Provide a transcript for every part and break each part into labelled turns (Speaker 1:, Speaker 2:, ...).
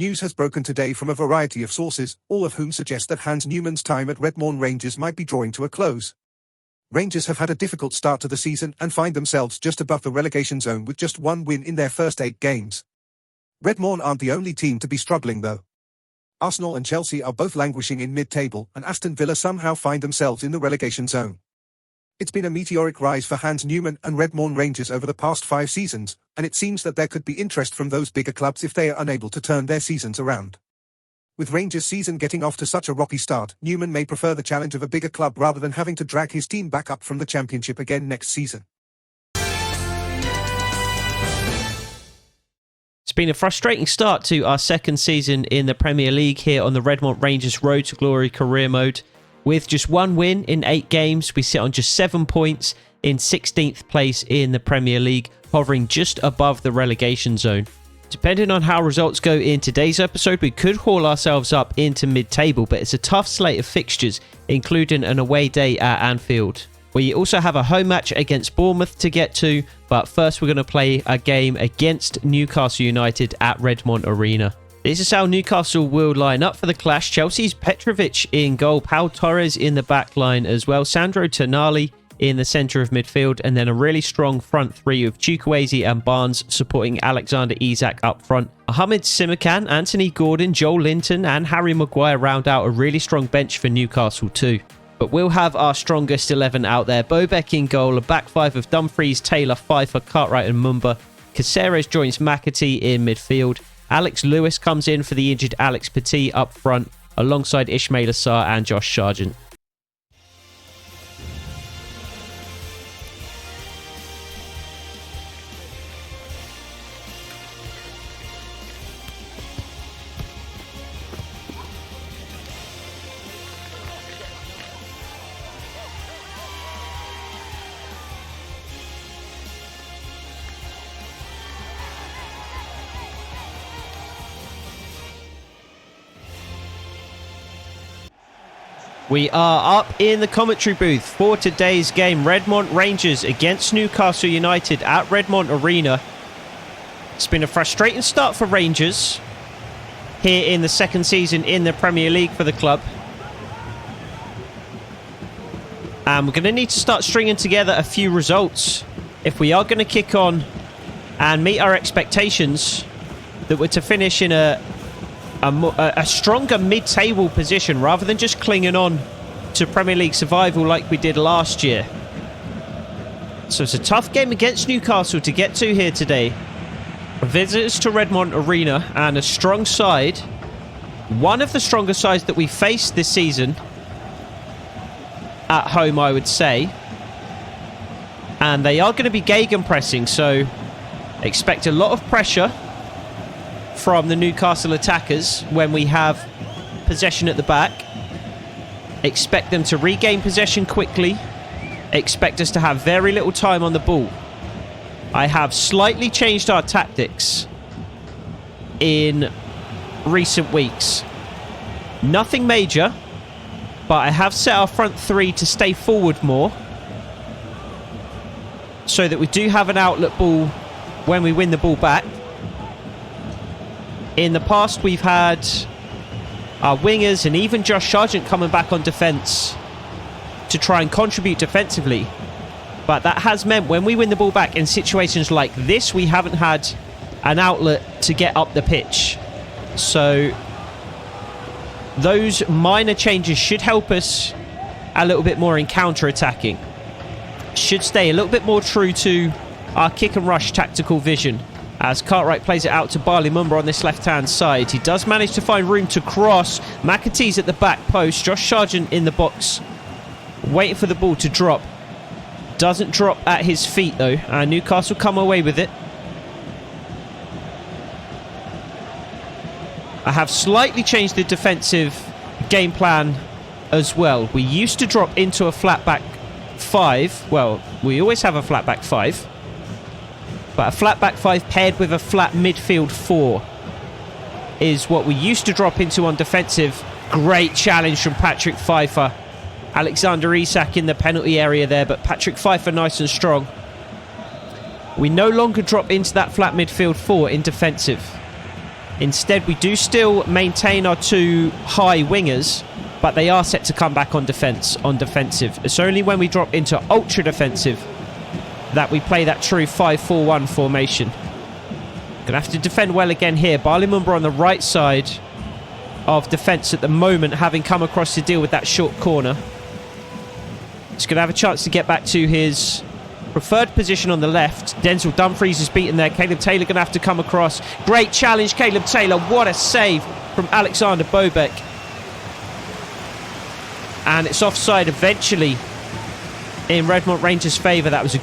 Speaker 1: News has broken today from a variety of sources, all of whom suggest that Hans Newman's time at Redmont Rangers might be drawing to a close. Rangers have had a difficult start to the season and find themselves just above the relegation zone with just one win in their first 8 games. Redmont aren't the only team to be struggling though. Arsenal and Chelsea are both languishing in mid-table, and Aston Villa somehow find themselves in the relegation zone. It's been a meteoric rise for Hans Newman and Redmont Rangers over the past 5 seasons, and it seems that there could be interest from those bigger clubs if they are unable to turn their seasons around. With Rangers' season getting off to such a rocky start, Newman may prefer the challenge of a bigger club rather than having to drag his team back up from the Championship again next season.
Speaker 2: It's been a frustrating start to our second season in the Premier League here on the Redmont Rangers Road to Glory career mode. With just one win in 8 games, we sit on just 7 points in 16th place in the Premier League, hovering just above the relegation zone. Depending on how results go in today's episode, we could haul ourselves up into mid-table, but it's a tough slate of fixtures, including an away day at Anfield. We also have a home match against Bournemouth to get to, but first we're going to play a game against Newcastle United at Redmont Arena. This is how Newcastle will line up for the clash. Chelsea's Petrovic in goal, Pau Torres in the back line as well, Sandro Tonali in the centre of midfield, and then a really strong front three of Chukwueze and Barnes supporting Alexander Isak up front. Mohamed Simakan, Anthony Gordon, Joel Linton and Harry Maguire round out a really strong bench for Newcastle too. But we'll have our strongest 11 out there. Bobek in goal, a back 5 of Dumfries, Taylor, Pfeiffer, Cartwright and Mumba. Caceres joins McAtee in midfield. Alex Lewis comes in for the injured Alex Petit up front, alongside Ismail Assar and Josh Sargent. We are up in the commentary booth for today's game. Redmont Rangers against Newcastle United at Redmont Arena. It's been a frustrating start for Rangers here in the second season in the Premier League for the club. And we're going to need to start stringing together a few results if we are going to kick on and meet our expectations that we're to finish in a stronger mid-table position rather than just clinging on to Premier League survival like we did last year. So it's a tough game against Newcastle to get to here today. Visitors to Redmont Arena and a strong side. One of the stronger sides that we faced this season at home, I would say. And they are going to be gegenpressing, so expect a lot of pressure from the Newcastle attackers when we have possession at the back. Expect them to regain possession quickly. Expect us to have very little time on the ball. I have slightly changed our tactics in recent weeks. Nothing major, but I have set our front three to stay forward more so that we do have an outlet ball when we win the ball back. In the past, we've had our wingers and even Josh Sargent coming back on defence to try and contribute defensively. But that has meant when we win the ball back in situations like this, we haven't had an outlet to get up the pitch. So those minor changes should help us a little bit more in counter-attacking. Should stay a little bit more true to our kick and rush tactical vision. As Cartwright plays it out to Barley Mumba on this left-hand side. He does manage to find room to cross. McAtee's at the back post. Josh Sargent in the box, waiting for the ball to drop. Doesn't drop at his feet, though. And Newcastle come away with it. I have slightly changed the defensive game plan as well. We used to drop into a flat-back 5. Well, we always have a flat-back 5. But a flat back 5 paired with a flat midfield 4 is what we used to drop into on defensive. Great challenge from Patrick Pfeiffer. Alexander Isak in the penalty area there, but Patrick Pfeiffer nice and strong. We no longer drop into that flat midfield 4 in defensive. Instead, we do still maintain our 2 high wingers, but they are set to come back on defensive. It's only when we drop into ultra defensive that we play that true 5-4-1 formation. Gonna have to defend well again here. Bali Mumba on the right side of defence at the moment, having come across to deal with that short corner. He's going to have a chance to get back to his preferred position on the left. Denzel Dumfries is beaten there. Caleb Taylor going to have to come across. Great challenge, Caleb Taylor. What a save from Alexander Bobek. And it's offside eventually in Redmont Rangers' favour. That was a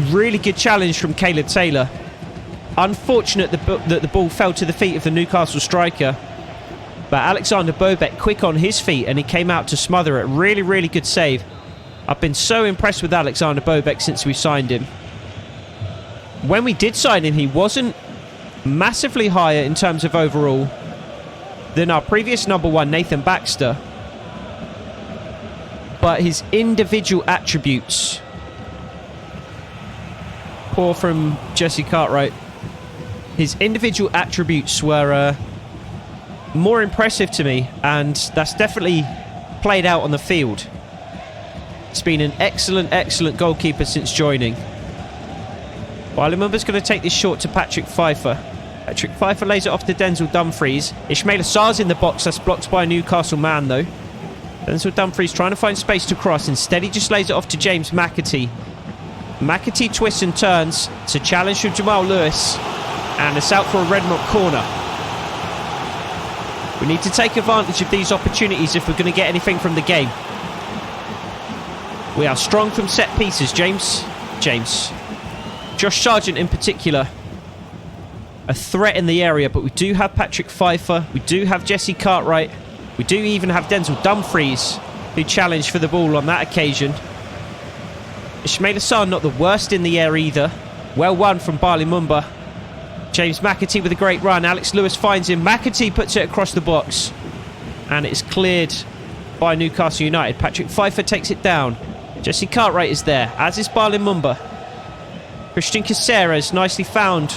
Speaker 2: really good challenge from Caleb Taylor. Unfortunate that the ball fell to the feet of the Newcastle striker. But Alexander Bobek quick on his feet and he came out to smother it. Really, really good save. I've been so impressed with Alexander Bobek since we signed him. When we did sign him, he wasn't massively higher in terms of overall than our previous number 1, Nathan Baxter. But his individual attributes... Poor from Jesse Cartwright. His individual attributes were more impressive to me, and that's definitely played out on the field. He's been an excellent goalkeeper since joining. Bali Mumba's going to take this short to Patrick Pfeiffer. Patrick Pfeiffer lays it off to Denzel Dumfries. Ismail Assar's in the box. That's blocked by a Newcastle man, though. Denzel Dumfries trying to find space to cross. Instead, he just lays it off to James McAtee. McAtee twists and turns. It's a challenge from Jamal Lewis. And it's out for a Redmont corner. We need to take advantage of these opportunities if we're going to get anything from the game. We are strong from set pieces. James. Josh Sargent in particular. A threat in the area, but we do have Patrick Pfeiffer. We do have Jesse Cartwright. We do even have Denzel Dumfries, who challenged for the ball on that occasion. Ismail Assar not the worst in the air either. Well won from Bali Mumba. James McAtee with a great run. Alex Lewis finds him. McAtee puts it across the box. And it's cleared by Newcastle United. Patrick Pfeiffer takes it down. Jesse Cartwright is there, as is Bali Mumba. Christian Caceres nicely found.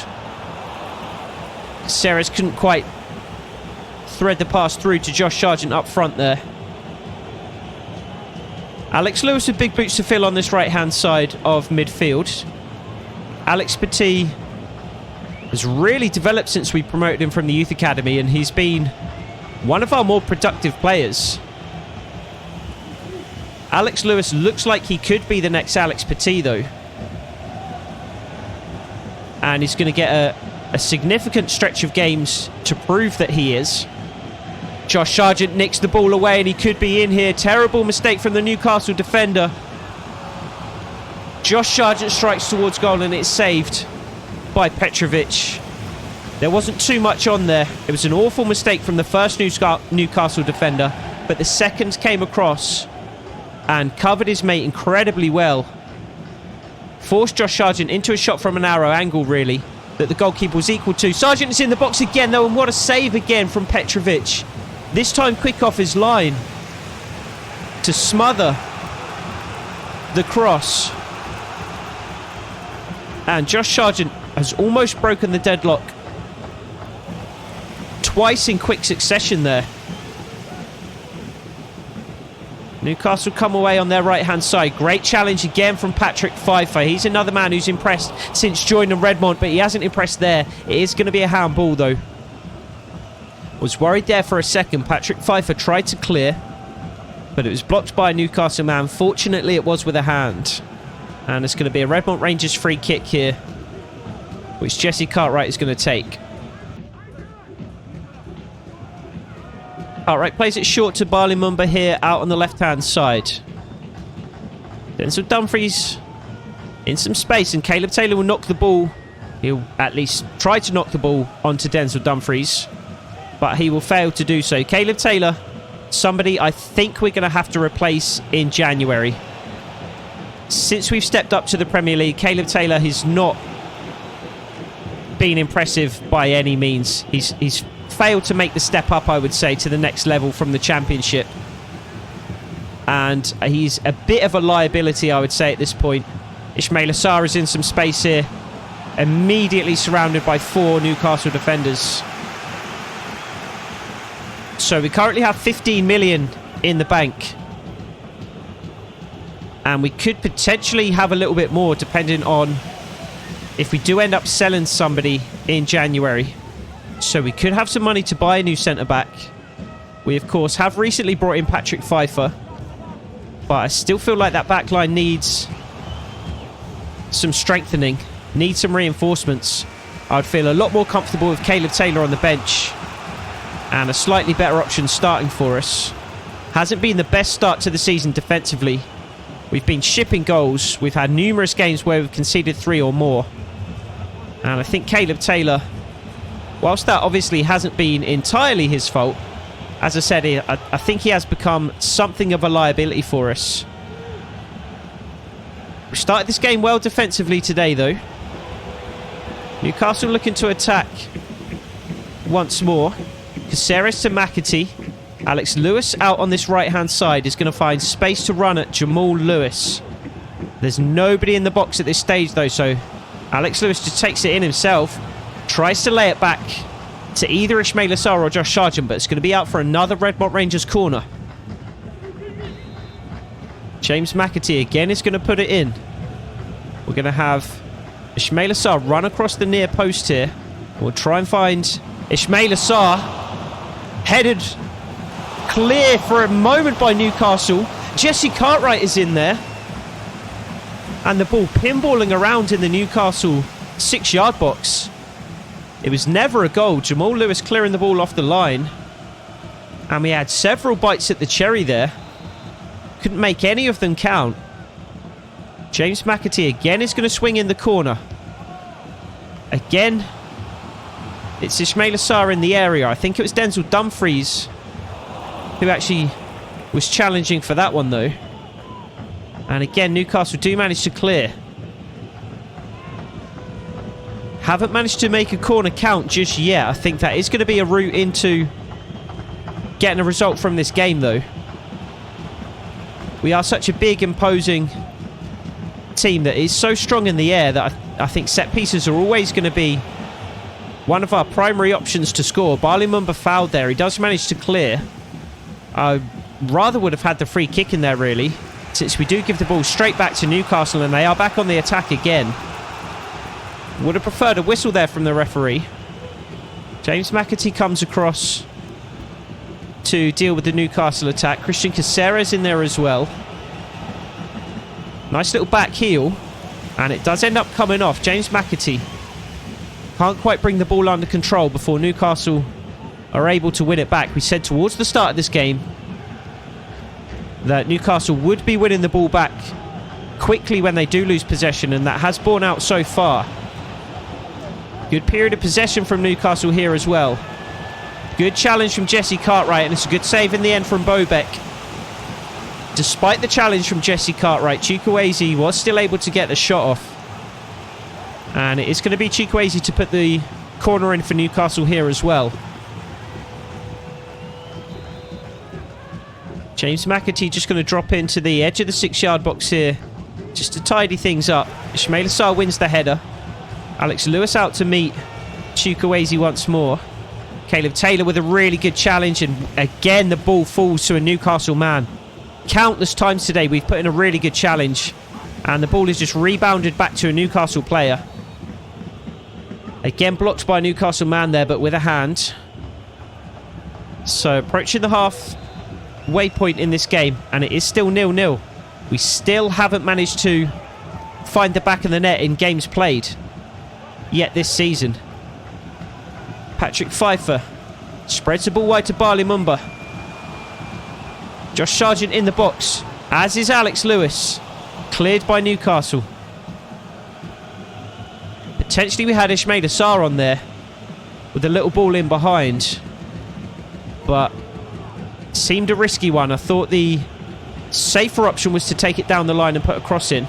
Speaker 2: Caceres couldn't quite thread the pass through to Josh Sargent up front there. Alex Lewis with big boots to fill on this right-hand side of midfield. Alex Petit has really developed since we promoted him from the youth academy, and he's been one of our more productive players. Alex Lewis looks like he could be the next Alex Petit, though. And he's going to get a significant stretch of games to prove that he is. Josh Sargent nicks the ball away and he could be in here. Terrible mistake from the Newcastle defender. Josh Sargent strikes towards goal and it's saved by Petrovic. There wasn't too much on there. It was an awful mistake from the first Newcastle defender, but the second came across and covered his mate incredibly well. Forced Josh Sargent into a shot from a narrow angle, really, that the goalkeeper was equal to. Sargent is in the box again, though, and what a save again from Petrovic. This time quick off his line to smother the cross. And Josh Sargent has almost broken the deadlock twice in quick succession there. Newcastle come away on their right-hand side. Great challenge again from Patrick Pfeiffer. He's another man who's impressed since joining Redmont, but he hasn't impressed there. It is going to be a handball, though. Was worried there for a second. Patrick Pfeiffer tried to clear, but it was blocked by a Newcastle man. Fortunately, it was with a hand. And it's going to be a Redmont Rangers free kick here, which Jesse Cartwright is going to take. Cartwright plays it short to Bali Mumba here out on the left-hand side. Denzel Dumfries in some space, and Caleb Taylor will knock the ball. He'll at least try to knock the ball onto Denzel Dumfries, but he will fail to do so. Caleb Taylor, somebody I think we're going to have to replace in January. Since we've stepped up to the Premier League, Caleb Taylor has not been impressive by any means. He's failed to make the step up, I would say, to the next level from the Championship. And he's a bit of a liability, I would say, at this point. Ismail Assar is in some space here, immediately surrounded by 4 Newcastle defenders. So we currently have 15 million in the bank. And we could potentially have a little bit more depending on if we do end up selling somebody in January. So we could have some money to buy a new centre-back. We, of course, have recently brought in Patrick Pfeiffer. But I still feel like that back line needs some strengthening. Needs some reinforcements. I'd feel a lot more comfortable with Caleb Taylor on the bench. And a slightly better option starting for us. Hasn't been the best start to the season defensively. We've been shipping goals. We've had numerous games where we've conceded 3 or more. And I think Caleb Taylor, whilst that obviously hasn't been entirely his fault, as I said, I think he has become something of a liability for us. We started this game well defensively today, though. Newcastle looking to attack once more. Caceres to McAtee. Alex Lewis out on this right-hand side is going to find space to run at Jamal Lewis. There's nobody in the box at this stage, though, so Alex Lewis just takes it in himself. Tries to lay it back to either Ismail Assar or Josh Sargent, but it's going to be out for another Redmont Rangers corner. James McAtee again is going to put it in. We're going to have Ismail Assar run across the near post here. We'll try and find Ismail Assar. Headed clear for a moment by Newcastle. Jesse Cartwright is in there. And the ball pinballing around in the Newcastle 6-yard box. It was never a goal. Jamal Lewis clearing the ball off the line. And we had several bites at the cherry there. Couldn't make any of them count. James McAtee again is going to swing in the corner. Again, it's Ismail Assar in the area. I think it was Denzel Dumfries who actually was challenging for that one, though. And again, Newcastle do manage to clear. Haven't managed to make a corner count just yet. I think that is going to be a route into getting a result from this game, though. We are such a big, imposing team that is so strong in the air that I think set pieces are always going to be one of our primary options to score. Barley Mumba fouled there. He does manage to clear. I rather would have had the free kick in there, really, since we do give the ball straight back to Newcastle and they are back on the attack again. Would have preferred a whistle there from the referee. James McAtee comes across to deal with the Newcastle attack. Christian Caceres in there as well. Nice little back heel. And it does end up coming off. James McAtee can't quite bring the ball under control before Newcastle are able to win it back. We said towards the start of this game that Newcastle would be winning the ball back quickly when they do lose possession, and that has borne out so far. Good period of possession from Newcastle here as well. Good challenge from Jesse Cartwright, and it's a good save in the end from Bobek. Despite the challenge from Jesse Cartwright, Chukwueze was still able to get the shot off. And it is going to be Chukwueze to put the corner in for Newcastle here as well. James McAtee just going to drop into the edge of the 6-yard box here just to tidy things up. Ismail Assar wins the header. Alex Lewis out to meet Chukwueze once more. Caleb Taylor with a really good challenge, and again the ball falls to a Newcastle man. Countless times today we've put in a really good challenge and the ball is just rebounded back to a Newcastle player. Again blocked by a Newcastle man there, but with a hand. So approaching the halfway point in this game, and it is still 0-0. We still haven't managed to find the back of the net in games played yet this season. Patrick Pfeiffer spreads the ball wide to Barley Mumba. Josh Sargent in the box, as is Alex Lewis. Cleared by Newcastle. Potentially we had Ismail Assar on there with a little ball in behind, but it seemed a risky one. I thought the safer option was to take it down the line and put a cross in.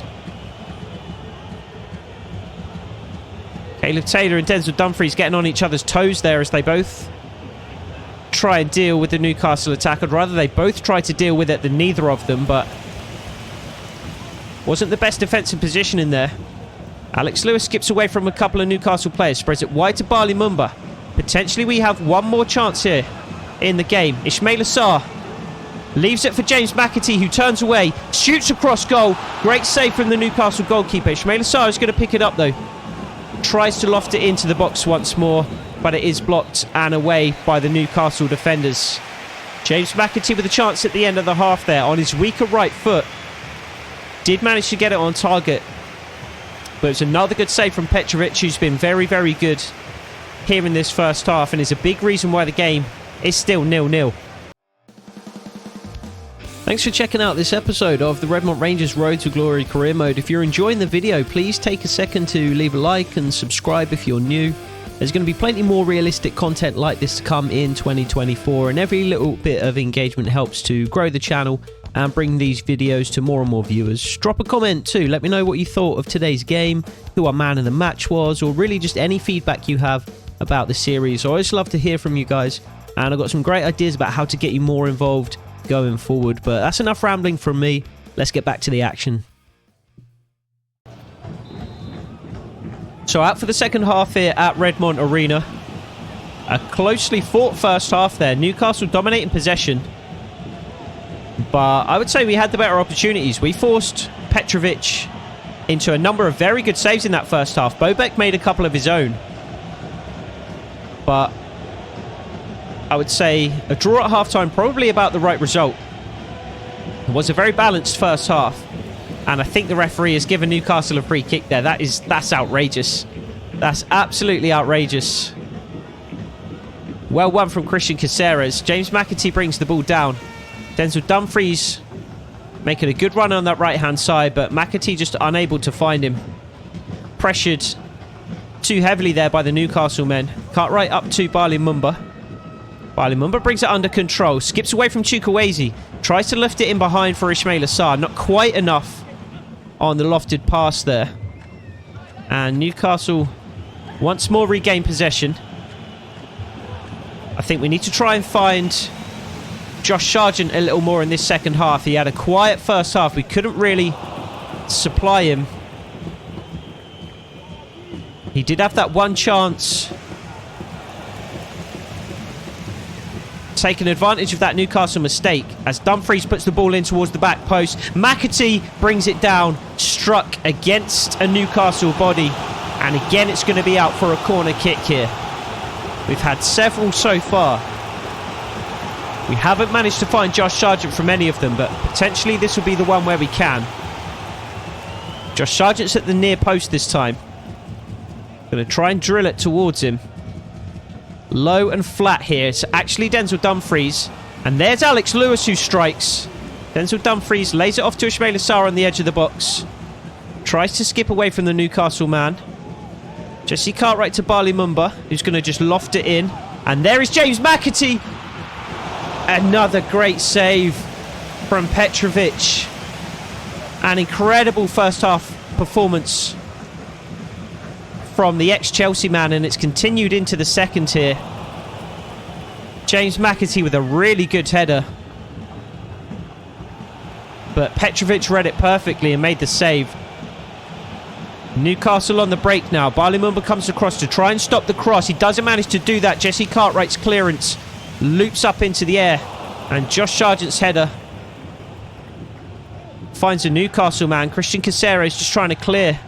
Speaker 2: Caleb Taylor and Denzel Dumfries getting on each other's toes there as they both try and deal with the Newcastle attack. I'd rather they both try to deal with it than neither of them, but wasn't the best defensive position in there. Alex Lewis skips away from a couple of Newcastle players, spreads it wide to Barley Mumba. Potentially we have one more chance here in the game. Ismail Assar leaves it for James McAtee, who turns away, shoots across goal. Great save from the Newcastle goalkeeper. Ismail Assar is going to pick it up though. Tries to loft it into the box once more, but it is blocked and away by the Newcastle defenders. James McAtee with a chance at the end of the half there on his weaker right foot. Did manage to get it on target. But it's another good save from Petrovic, who's been very, very good here in this first half and is a big reason why the game is still 0-0. Thanks for checking out this episode of the Redmont Rangers Road to Glory Career Mode. If you're enjoying the video, please take a second to leave a like and subscribe if you're new. There's going to be plenty more realistic content like this to come in 2024, and every little bit of engagement helps to grow the channel and bring these videos to more and more viewers. Drop a comment too, let me know what you thought of today's game, who our man of the match was, or really just any feedback you have about the series. I always love to hear from you guys, and I've got some great ideas about how to get you more involved going forward. But that's enough rambling from me. Let's get back to the action. So out for the second half here at Redmont Arena. A closely fought first half there. Newcastle dominating possession, but I would say we had the better opportunities. We forced Petrovic into a number of very good saves in that first half. Bobek made a couple of his own, but I would say a draw at halftime, probably about the right result. It was a very balanced first half, and I think the referee has given Newcastle a free kick there. That's outrageous. That's absolutely outrageous. Well won from Christian Caceres. James McAtee brings the ball down. Denzel Dumfries making a good run on that right-hand side, but McAtee just unable to find him. Pressured too heavily there by the Newcastle men. Cartwright up to Bali Mumba. Bali Mumba brings it under control. Skips away from Chukwueze. Tries to lift it in behind for Ismail Assar. Not quite enough on the lofted pass there. And Newcastle once more regain possession. I think we need to try and find Josh Sargent a little more in this second half. He had a quiet first half. We couldn't really supply him. He did have that one chance, taking advantage of that Newcastle mistake as Dumfries puts the ball in towards the back post. McAtee brings it down, struck against a Newcastle body, and again it's going to be out for a corner kick here. We've had several so far. We haven't managed to find Josh Sargent from any of them, but potentially this will be the one where we can. Josh Sargent's at the near post this time. Going to try and drill it towards him. Low and flat here. It's actually Denzel Dumfries. And there's Alex Lewis who strikes. Denzel Dumfries lays it off to Ismail Assar on the edge of the box. Tries to skip away from the Newcastle man. Jesse Cartwright to Bali Mumba, who's going to just loft it in. And there is James McAtee. Another great save from Petrovic. An incredible first half performance from the ex-Chelsea man, and it's continued into the second here. James McAtee with a really good header, but Petrovic read it perfectly and made the save. Newcastle on the break now. Bali Mumba comes across to try and stop the cross. He doesn't manage to do that. Jesse Cartwright's clearance loops up into the air, and Josh Sargent's header finds a Newcastle man. Christian Caceres just trying to clear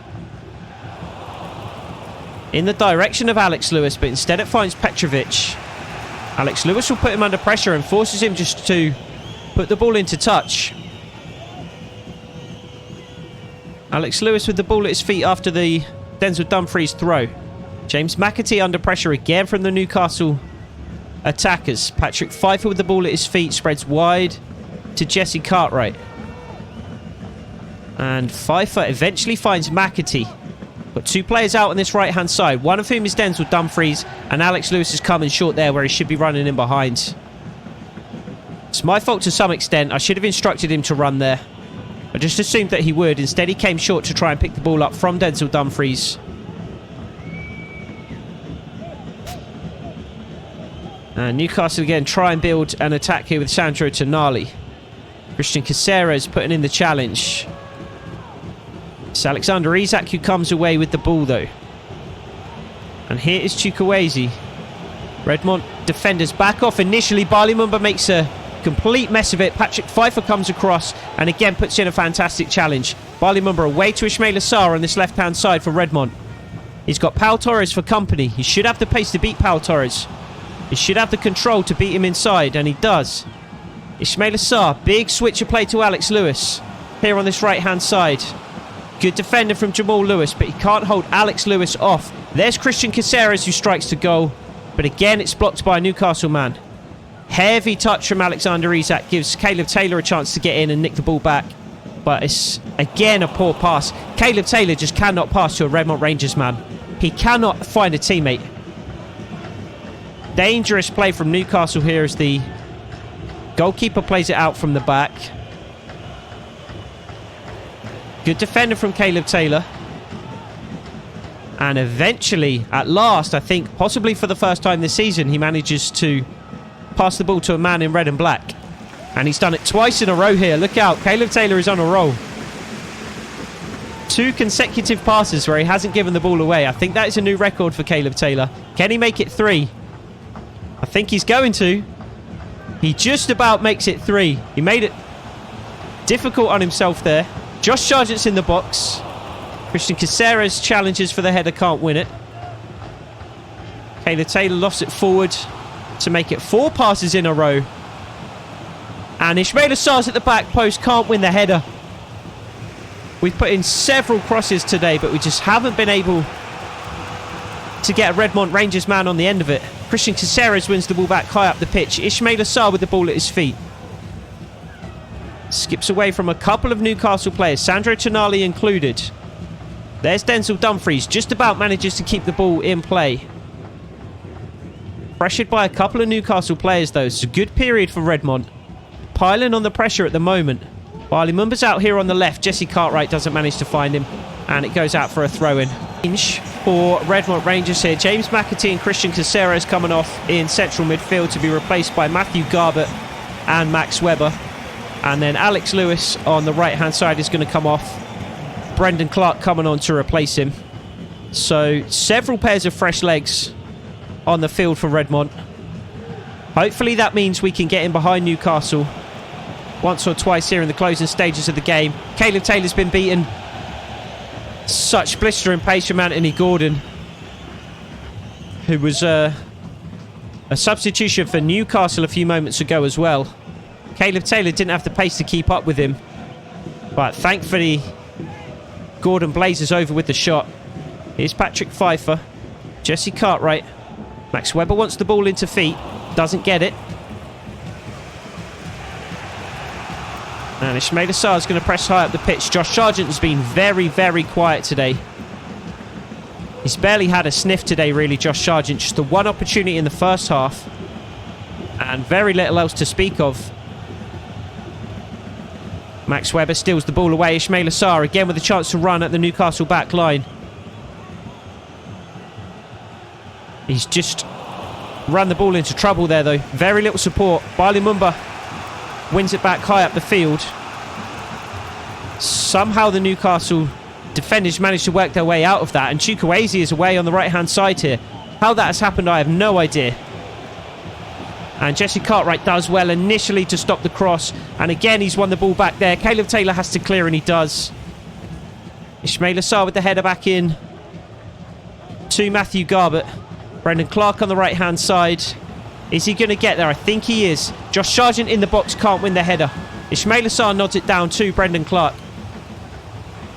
Speaker 2: in the direction of Alex Lewis, but instead it finds Petrovic. Alex Lewis will put him under pressure and forces him just to put the ball into touch. Alex Lewis with the ball at his feet after the Denzel Dumfries throw. James McAtee under pressure again from the Newcastle attackers. Patrick Pfeiffer with the ball at his feet, spreads wide to Jesse Cartwright. And Pfeiffer eventually finds McAtee. Got two players out on this right-hand side, one of whom is Denzel Dumfries, and Alex Lewis is coming short there where he should be running in behind. It's my fault to some extent. I should have instructed him to run there. I just assumed that he would. Instead, he came short to try and pick the ball up from Denzel Dumfries. And Newcastle again try and build an attack here with Sandro Tonali. Christian Caceres putting in the challenge. It's Alexander Isak who comes away with the ball though. And here is Chukwueze. Redmont defenders back off initially. Barley Mumba makes a complete mess of it. Patrick Pfeiffer comes across and again puts in a fantastic challenge. Barley Mumba away to Ismail Assar on this left-hand side for Redmont. He's got Pau Torres for company. He should have the pace to beat Pau Torres. He should have the control to beat him inside, and he does. Ismail Assar, big switch of play to Alex Lewis here on this right-hand side. Good defender from Jamal Lewis, but he can't hold Alex Lewis off. There's Christian Caceres who strikes to goal, but again it's blocked by a Newcastle man. Heavy touch from Alexander Isak gives Caleb Taylor a chance to get in and nick the ball back, but it's again a poor pass. Caleb Taylor just cannot pass to a Redmont Rangers man. He cannot find a teammate. Dangerous play from Newcastle here as the goalkeeper plays it out from the back. Good defender from Caleb Taylor. And eventually, at last, I think, possibly for the first time this season, he manages to pass the ball to a man in red and black. And he's done it twice in a row here. Look out, Caleb Taylor is on a roll. 2 consecutive passes where he hasn't given the ball away. I think that is a new record for Caleb Taylor. Can he make it 3? I think he's going to. He just about makes it 3. He made it difficult on himself there. Josh Sargent's in the box. Christian Caceres challenges for the header, can't win it. Caleb Taylor lofts it forward to make it 4 passes in a row. And Ismail Assar's at the back post, can't win the header. We've put in several crosses today, but we just haven't been able to get a Redmont Rangers man on the end of it. Christian Caceres wins the ball back high up the pitch. Ismail Assar with the ball at his feet. Skips away from a couple of Newcastle players, Sandro Tonali included. There's Denzel Dumfries, just about manages to keep the ball in play. Pressured by a couple of Newcastle players though. It's a good period for Redmont. Piling on the pressure at the moment. Barley Mumba's out here on the left. Jesse Cartwright doesn't manage to find him. And it goes out for a throw-in. For Redmont Rangers here. James McAtee and Christian Caceres coming off in central midfield to be replaced by Matthew Garbett and Max Webber. And then Alex Lewis on the right-hand side is going to come off. Brendan Clark coming on to replace him. So several pairs of fresh legs on the field for Redmont. Hopefully that means we can get in behind Newcastle once or twice here in the closing stages of the game. Caleb Taylor's been beaten. Such blistering pace from Anthony Gordon, who was a substitution for Newcastle a few moments ago as well. Caleb Taylor didn't have the pace to keep up with him, but thankfully Gordon blazes over with the shot. Here's Patrick Pfeiffer. Jesse Cartwright. Max Webber wants the ball into feet. Doesn't get it. And Ismail Assar is going to press high up the pitch. Josh Sargent has been very, very quiet today. He's barely had a sniff today, really, Josh Sargent. Just the one opportunity in the first half. And very little else to speak of. Max Webber steals the ball away. Ismail Assar again with a chance to run at the Newcastle back line. He's just run the ball into trouble there, though. Very little support. Barley Mumba wins it back high up the field. Somehow the Newcastle defenders managed to work their way out of that, and Chukwueze is away on the right-hand side here. How that has happened, I have no idea. And Jesse Cartwright does well initially to stop the cross, and again he's won the ball back there. Caleb Taylor has to clear, and he does. Ismail Assar with the header back in to Matthew Garbett. Brendan Clark on the right-hand side. Is he going to get there? I think he is. Josh Sargent in the box, can't win the header. Ismail Assar nods it down to Brendan Clark.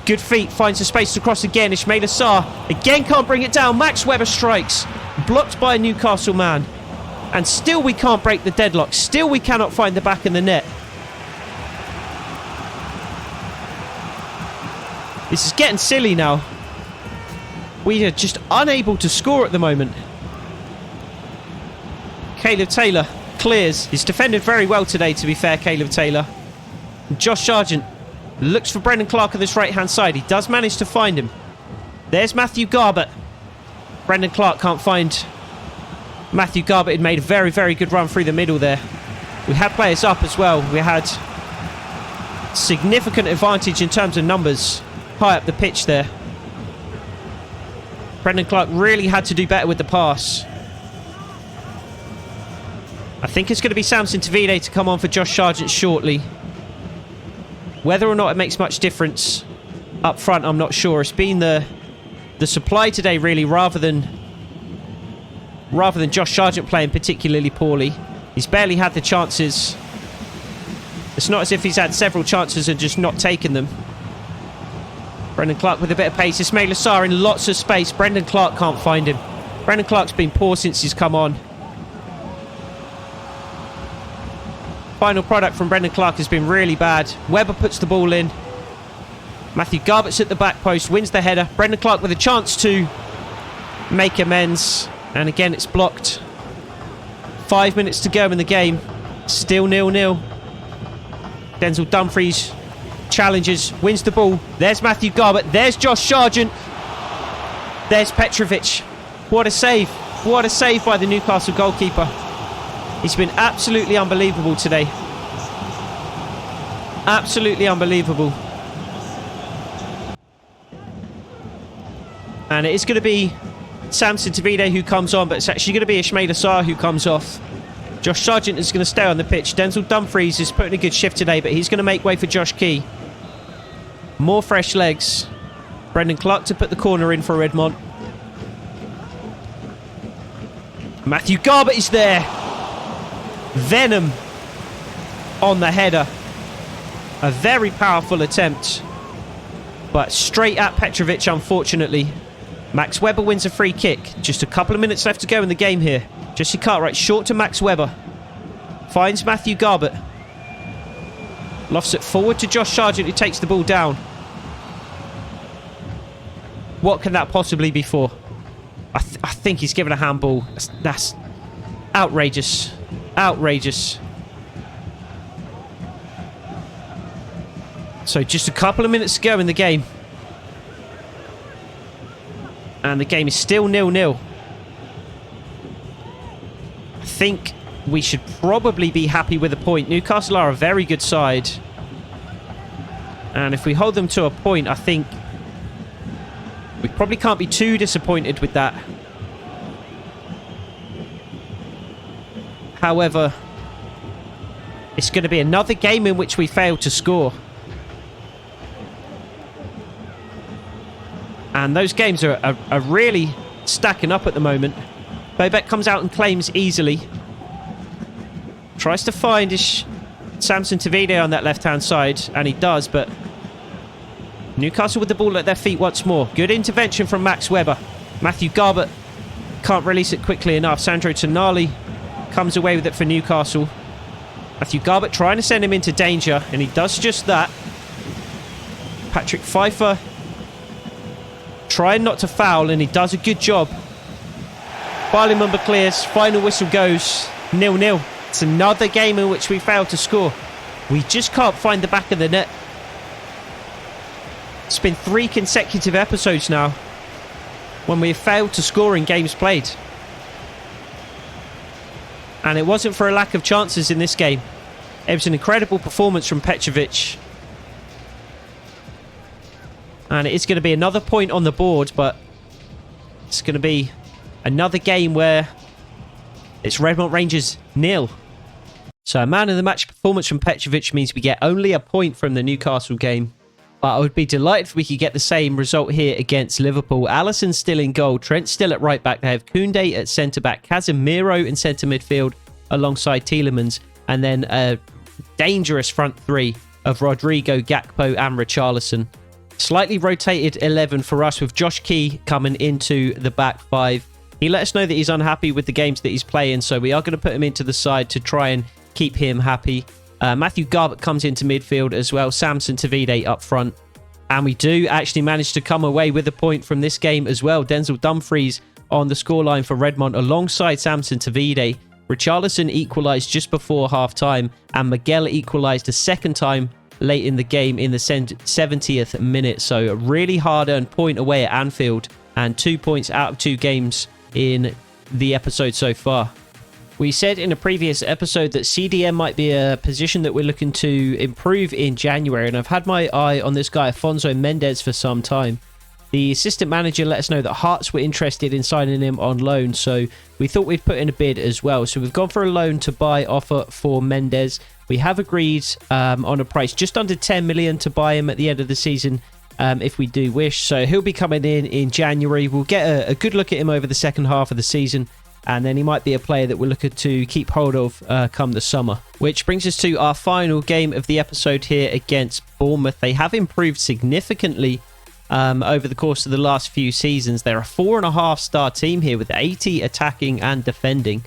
Speaker 2: Good feet, finds the space to cross again. Ismail Assar again can't bring it down. Max Webber strikes. Blocked by a Newcastle man. And still we can't break the deadlock. Still we cannot find the back of the net. This is getting silly now. We are just unable to score at the moment. Caleb Taylor clears. He's defended very well today, to be fair, Caleb Taylor. And Josh Sargent looks for Brendan Clark on this right-hand side. He does manage to find him. There's Matthew Garbett. Brendan Clark can't find Matthew Garbett. Had made a very, very good run through the middle there. We had players up as well. We had significant advantage in terms of numbers high up the pitch there. Brendan Clark really had to do better with the pass. I think it's going to be Samson Tavide to come on for Josh Sargent shortly. Whether or not it makes much difference up front, I'm not sure. It's been the supply today, really, rather than Josh Sargent playing particularly poorly. He's barely had the chances. It's not as if he's had several chances and just not taken them. Brendan Clark with a bit of pace. Ismail Assar in lots of space. Brendan Clark can't find him. Brendan Clark's been poor since he's come on. Final product from Brendan Clark has been really bad. Webber puts the ball in. Matthew Garbutt's at the back post, wins the header. Brendan Clark with a chance to make amends. And again, it's blocked. 5 minutes to go in the game. Still 0-0. Denzel Dumfries challenges, wins the ball. There's Matthew Garbutt. There's Josh Sargent. There's Petrovic. What a save. What a save by the Newcastle goalkeeper. He's been absolutely unbelievable today. Absolutely unbelievable. And it is going to be Samson Tavide who comes on, but it's actually going to be Ismail Assar who comes off. Josh Sargent is going to stay on the pitch. Denzel Dumfries is putting a good shift today, but he's going to make way for Josh Key. More fresh legs. Brendan Clark to put the corner in for Redmont. Matthew Garbutt is there. Venom on the header. A very powerful attempt, but straight at Petrovic, unfortunately. Max Webber wins a free kick. Just a couple of minutes left to go in the game here. Jesse Cartwright short to Max Webber. Finds Matthew Garbutt. Lofts it forward to Josh Sargent, who takes the ball down. What can that possibly be for? I think he's given a handball. That's outrageous. Outrageous. So just a couple of minutes to go in the game. And the game is still 0-0. I think we should probably be happy with a point. Newcastle are a very good side. And if we hold them to a point, I think we probably can't be too disappointed with that. However, it's going to be another game in which we fail to score. And those games are really stacking up at the moment. Bobek comes out and claims easily. Tries to find his Samson Tavide on that left-hand side, and he does, but Newcastle with the ball at their feet once more. Good intervention from Max Webber. Matthew Garbutt can't release it quickly enough. Sandro Tonali comes away with it for Newcastle. Matthew Garbutt trying to send him into danger, and he does just that. Patrick Pfeiffer trying not to foul, and he does a good job. Barley Mumba clears. Final whistle goes. 0-0. It's another game in which we fail to score. We just can't find the back of the net. It's been 3 consecutive episodes now when we have failed to score in games played. And it wasn't for a lack of chances in this game. It was an incredible performance from Petrovic. And it is going to be another point on the board, but it's going to be another game where it's Redmont Rangers 0. So a man of the match performance from Petrovic means we get only a point from the Newcastle game. But I would be delighted if we could get the same result here against Liverpool. Alisson's still in goal. Trent's still at right back. They have Koundé at centre-back. Casemiro in centre midfield alongside Tielemans. And then a dangerous front three of Rodrigo, Gakpo and Richarlison. Slightly rotated 11 for us with Josh Key coming into the back 5. He let us know that he's unhappy with the games that he's playing, so we are going to put him into the side to try and keep him happy. Matthew Garbutt comes into midfield as well. Samson Tavide up front. And we do actually manage to come away with a point from this game as well. Denzel Dumfries on the scoreline for Redmont alongside Samson Tavide. Richarlison equalised just before half-time, and Miguel equalised a second time late in the game in the 70th minute. So a really hard-earned point away at Anfield, and 2 points out of 2 games in the episode so far. We said in a previous episode that CDM might be a position that we're looking to improve in January, and I've had my eye on this guy, Afonso Mendes, for some time. the assistant manager let us know that Hearts were interested in signing him on loan, so we thought we'd put in a bid as well. So we've gone for a loan to buy offer for Mendes. We have agreed on a price just under 10 million to buy him at the end of the season, if we do wish. So he'll be coming in January. We'll get a good look at him over the second half of the season, and then he might be a player that we're looking to keep hold of come the summer. Which brings us to our final game of the episode here against Bournemouth. They have improved significantly over the course of the last few seasons. They're a 4.5-star team here with 80 attacking and defending.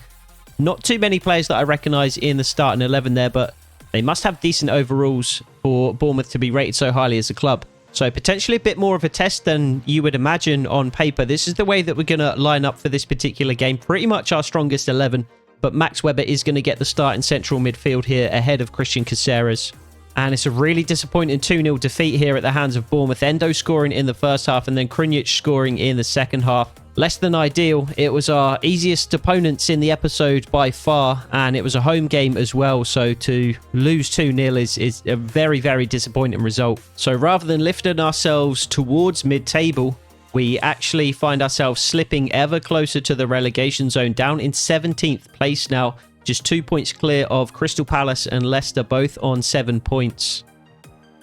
Speaker 2: Not too many players that I recognise in the starting 11 there, but they must have decent overalls for Bournemouth to be rated so highly as a club. So potentially a bit more of a test than you would imagine on paper. This is the way that we're going to line up for this particular game. Pretty much our strongest 11, but Max Weber is going to get the start in central midfield here ahead of Christian Caceres. And it's a really disappointing 2-0 defeat here at the hands of Bournemouth. Endo scoring in the first half and then Krunic scoring in the second half. Less than ideal. It was our easiest opponents in the episode by far, and it was a home game as well. So to lose 2-0 is a very, very disappointing result. So rather than lifting ourselves towards mid-table, we actually find ourselves slipping ever closer to the relegation zone, down in 17th place now. Just 2 points clear of Crystal Palace and Leicester, both on 7 points.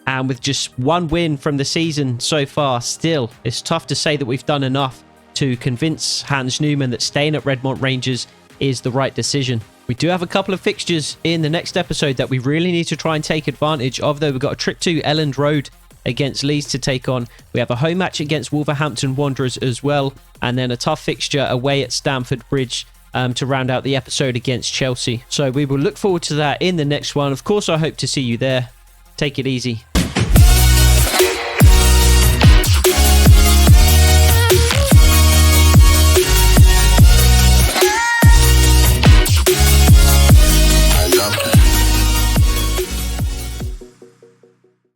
Speaker 2: And with just one win from the season so far, still, it's tough to say that we've done enough to convince Hans Newman that staying at Redmont Rangers is the right decision. We do have a couple of fixtures in the next episode that we really need to try and take advantage of, though. We've got a trip to Elland Road against Leeds to take on. We have a home match against Wolverhampton Wanderers as well, and then a tough fixture away at Stamford Bridge to round out the episode against Chelsea. So we will look forward to that in the next one. Of course, I hope to see you there. Take it easy.